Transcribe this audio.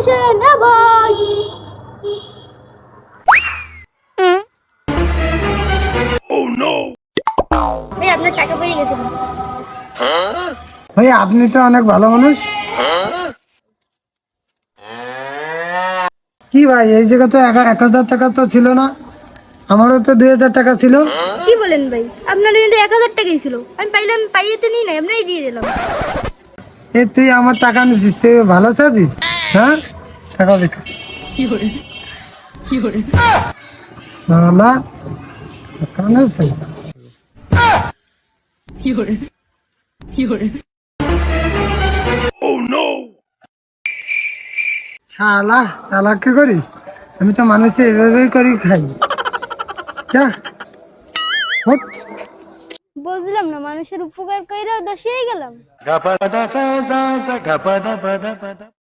আসেন না ভাই। ভাই আপনার টাকা পেয়ে গেছে। ভাই আপনি তো অনেক ভালো মানুষ। কি ভাই এই জায়গা তো 1,000 টাকা তো ছিল না, আমারও তো 2,000 টাকা ছিল। কি বলেন ভাই, আপনার কিন্তু 1000 টাকাই ছিল, আমি পাইলাম, পাইয়েতে নিই না, এমনি দিয়ে দিলাম। এ তুই আমার টাকা নিছিস, তুই ভালো চাচ্ছিস? হ্যাঁ, টাকা দেখা না, টাকা নিয়েছে। শালা চালাক কি করিস? আমি তো মানুষে এভাবেই করি খাই। যা ওঠ। বুঝলাম না, মানুষের উপকার কইরা দোষেই গেলাম।